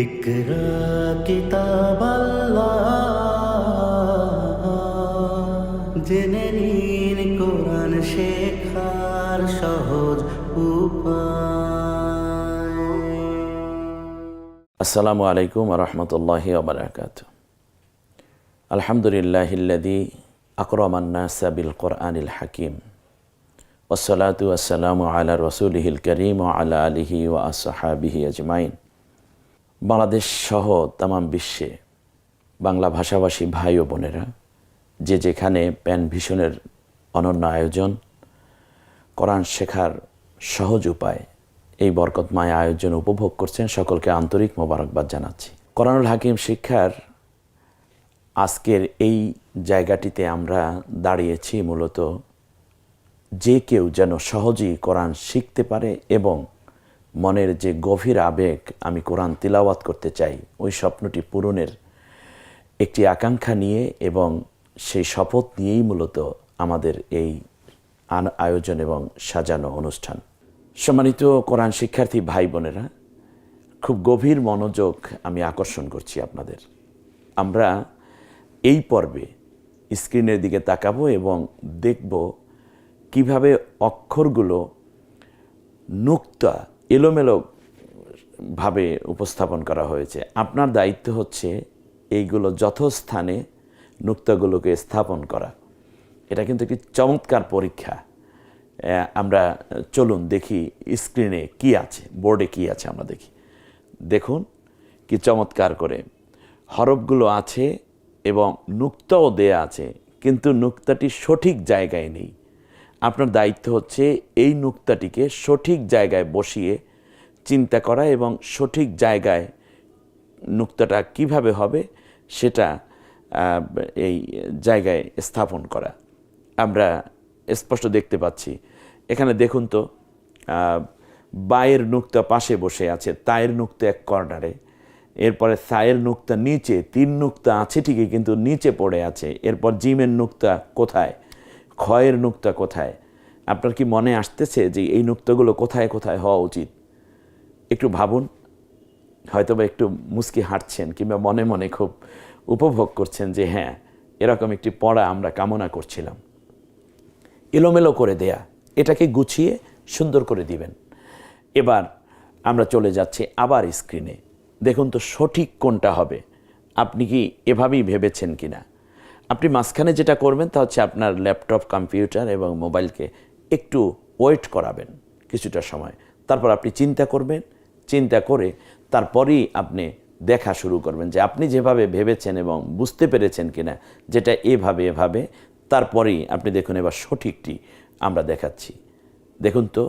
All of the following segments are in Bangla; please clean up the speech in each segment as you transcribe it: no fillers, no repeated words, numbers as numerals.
ইকরা কিতাব আল্লাহ, জেনে নিন কোরআন শেখার সহজ উপায়। আসসালামু আলাইকুম ওয়া রাহমাতুল্লাহি ওয়া বারাকাতুহু। আলহামদুলিল্লাহিল্লাযী আকরামান নাসা বিল কোরআনিল হাকীম ওয়াসসালাতু ওয়াসসালামু আলা রাসূলিহিল কারীম ওয়া আলা আলিহি ওয়া আসহাবিহি আজমাইন। বাংলাদেশ সহ তামাম বিশ্বে বাংলা ভাষাভাষী ভাই ও বোনেরা যে যেখানে প্যান ভিশনের অনন্য আয়োজন কোরআন শেখার সহজ উপায় এই বরকতময় আয়োজন উপভোগ করছেন, সকলকে আন্তরিক মোবারকবাদ জানাচ্ছি। কোরআনুল হাকিম শিক্ষার আজকের এই জায়গাটিতে আমরা দাঁড়িয়েছি মূলত যে কেউ যেন সহজেই কোরআন শিখতে পারে এবং মনের যে গভীর আবেগ আমি কোরআন তিলাওয়াত করতে চাই ওই স্বপ্নটি পূরণের একটি আকাঙ্ক্ষা নিয়ে এবং সেই শপথ নিয়েই মূলত আমাদের এই আয়োজন এবং সাজানো অনুষ্ঠান। সম্মানিত কোরআন শিক্ষার্থী ভাই বোনেরা, খুব গভীর মনোযোগ আমি আকর্ষণ করছি আপনাদের। আমরা এই পর্বে স্ক্রিনের দিকে তাকাবো এবং দেখব কিভাবে অক্ষরগুলো নুক্তা এলোমেলো ভাবে উপস্থাপন করা হয়েছে। আপনার দায়িত্ব হচ্ছে এইগুলো যথাস্থানে নুক্তাগুলোকে স্থাপন করা। এটা কিন্তু একটি চমৎকার পরীক্ষা। আমরা চলুন দেখি স্ক্রিনে কি আছে, বোর্ডে কি আছে আমরা দেখি। দেখুন কি চমৎকার করে হরফগুলো আছে এবং নুক্তাও দেয়া আছে, কিন্তু নুক্তাটি সঠিক জায়গায় নেই। আপনার দায়িত্ব হচ্ছে এই নুক্তাটিকে সঠিক জায়গায় বসিয়ে চিন্তা করা এবং সঠিক জায়গায় নুক্তাটা কিভাবে হবে সেটা এই জায়গায় স্থাপন করা। আমরা স্পষ্ট দেখতে পাচ্ছি এখানে। দেখুন তো, বায়ের নুক্তা পাশে বসে আছে, তায়ের নুক্তা এক কর্নারে, এরপরে সায়ের নুক্তা নিচে, 3 নুক্তা আছে ঠিকই কিন্তু নিচে পড়ে আছে। এরপর জিমের নুক্তা কোথায়, খয়ের নুক্তা কোথায়? আপনার কি মনে আসতেছে যে এই নুক্তাগুলো কোথায় কোথায় হওয়া উচিত? একটু ভাবুন। হয়তোবা একটু মুচকি হাঁটছেন কিংবা মনে মনে খুব উপভোগ করছেন যে হ্যাঁ, এরকম একটি পড়া আমরা কামনা করছিলাম। এলোমেলো করে দেয়া, এটাকে গুছিয়ে সুন্দর করে দিবেন। এবার আমরা চলে যাচ্ছি আবার স্ক্রিনে। দেখুন তো সঠিক কোনটা হবে। আপনি কি এভাবেই ভেবেছেন কিনা? আপনি মাঝখানে যেটা করবেন তা হচ্ছে আপনার ল্যাপটপ, কম্পিউটার এবং মোবাইলকে একটু ওয়েট করাবেন কিছুটা সময়। তারপর আপনি চিন্তা করবেন, চিন্তা করে তারপরেই আপনি দেখা শুরু করবেন যে আপনি যেভাবে ভেবেছেন এবং বুঝতে পেরেছেন কিনা যেটা এভাবে। তারপরেই আপনি দেখুন এবার সঠিকটি আমরা দেখাচ্ছি। দেখুন তো,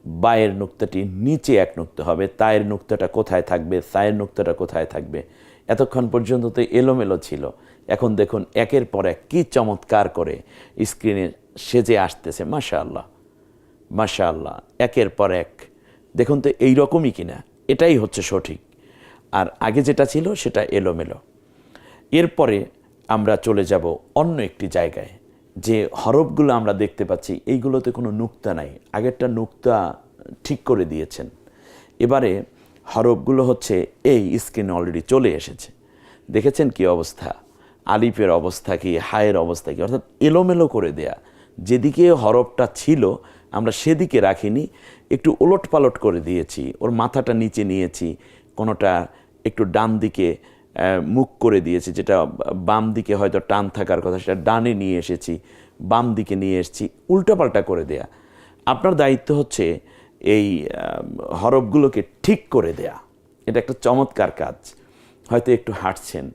বায়ের নুক্তাটি নিচে এক নুক্তা হবে, তায়ের নুক্তাটা কোথায় থাকবে, সায়ের নুক্তাটা কোথায় থাকবে। এতক্ষণ পর্যন্ত তো এলোমেলো ছিল। এখন দেখুন একের পর এক কী চমৎকার করে স্ক্রিনে সেজে আসতেছে। মাশাআল্লাহ মাশাআল্লাহ, একের পর এক। দেখুন তো এইরকমই কিনা, এটাই হচ্ছে সঠিক। আর আগে যেটা ছিল সেটা এলোমেলো। এরপরে আমরা চলে যাব অন্য একটি জায়গায়। যে হরফগুলো আমরা দেখতে পাচ্ছি এইগুলোতে কোনো নুক্তা নাই, আগেরটা নুক্তা ঠিক করে দিয়েছেন। এবারে হরফগুলো হচ্ছে এই স্ক্রিনে অলরেডি চলে এসেছে। দেখেছেন কি অবস্থা? আলিফের অবস্থা কি, হায়ের অবস্থা কি, অর্থাৎ এলোমেলো করে দেয়া। যেদিকে হরফটা ছিল আমরা সেদিকে রাখিনি, একটু ওলট পালট করে দিয়েছি। ওর মাথাটা নিচে নিয়েছি, কোনোটা একটু ডান দিকে মুখ করে দিয়েছি, যেটা বাম দিকে হয়তো টান থাকার কথা সেটা ডানে নিয়ে এসেছি, বাম দিকে নিয়ে এসেছি, উল্টাপাল্টা করে দেয়া। আপনার দায়িত্ব হচ্ছে এই হরফগুলোকে ঠিক করে দেয়া। এটা একটা চমৎকার কাজ। হয়তো একটু হাঁটছেন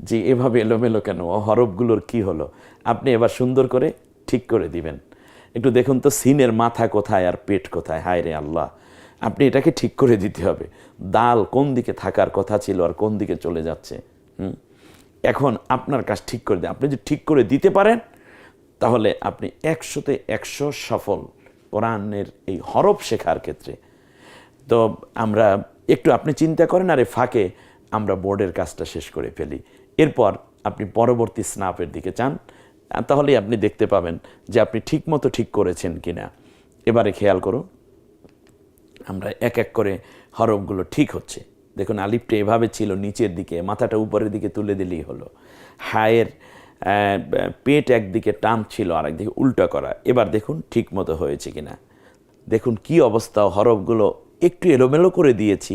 যে এভাবে এলোমেলো কেন, হরফগুলোর কি হলো। আপনি এবার সুন্দর করে ঠিক করে দিবেন। একটু দেখুন তো সিনের মাথা কোথায় আর পেট কোথায়। হায় রে আল্লাহ, আপনি এটাকে ঠিক করে দিতে হবে। দাল কোন দিকে থাকার কথা ছিল আর কোন দিকে চলে যাচ্ছে। এখন আপনার কাজ ঠিক করে দেন। আপনি যদি ঠিক করে দিতে পারেন তাহলে আপনি 100তে 100 সফল কোরআনের এই হরফ শেখার ক্ষেত্রে। তো আমরা একটু আপনি চিন্তা করেন আর এই ফাঁকে আমরা বোর্ডের কাজটা শেষ করে ফেলি। এরপর আপনি পরবর্তী স্নাপের দিকে চান, তাহলেই আপনি দেখতে পাবেন যে আপনি ঠিকমতো ঠিক করেছেন কিনা। এবারে খেয়াল করুন, আমরা এক এক করে হরফগুলো ঠিক হচ্ছে। দেখুন আলিফটা এভাবে ছিল নিচের দিকে, মাথাটা উপরের দিকে তুলে দিলেই হলো। হায়ের পেট একদিকে টান ছিল, আর একদিকে উল্টা করা। এবার দেখুন ঠিক মতো হয়েছে কিনা। দেখুন কি অবস্থা, হরফগুলো একটু এলোমেলো করে দিয়েছি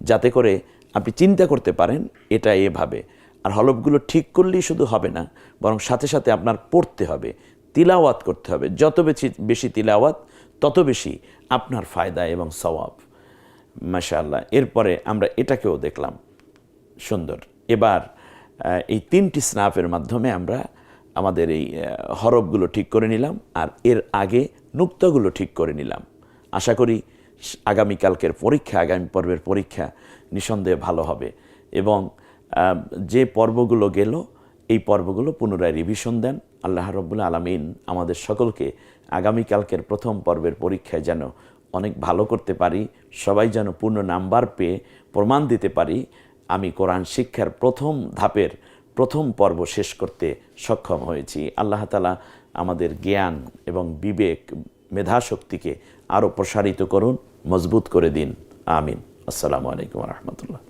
যাতে করে আপনি চিন্তা করতে পারেন এটা এভাবে। আর হরফগুলো ঠিক করলেই শুধু হবে না, বরং সাথে সাথে আপনার পড়তে হবে, তিলাওয়াত করতে হবে। যত বেশি তিলাওয়াত তত বেশি আপনার ফায়দা এবং সওয়াব। মাশাআল্লাহ। এরপরে আমরা এটাকেও দেখলাম সুন্দর। এবার এই 3টি স্নাফের মাধ্যমে আমরা আমাদের এই হরফগুলো ঠিক করে নিলাম, আর এর আগে নুক্তাগুলো ঠিক করে নিলাম। আশা করি আগামীকালকের পরীক্ষা, আগামী পর্বের পরীক্ষা নিঃসন্দেহে ভালো হবে। এবং যে পর্বগুলো গেল এই পর্বগুলো পুনরায় রিভিশন দেন। আল্লাহ রাব্বুল আলামিন আমাদের সকলকে আগামীকালকের প্রথম পর্বের পরীক্ষায় যেন অনেক ভালো করতে পারি, সবাই যেন পূর্ণ নাম্বার পেয়ে প্রমাণ দিতে পারি আমি কোরআন শিক্ষার প্রথম ধাপের প্রথম পর্ব শেষ করতে সক্ষম হয়েছি। আল্লাহ তাআলা আমাদের জ্ঞান এবং বিবেক, মেধাশক্তিকে আরও প্রসারিত করুন, মজবুত করে দিন। আমিন। আসসালামু আলাইকুম ওয়া রাহমাতুল্লাহ।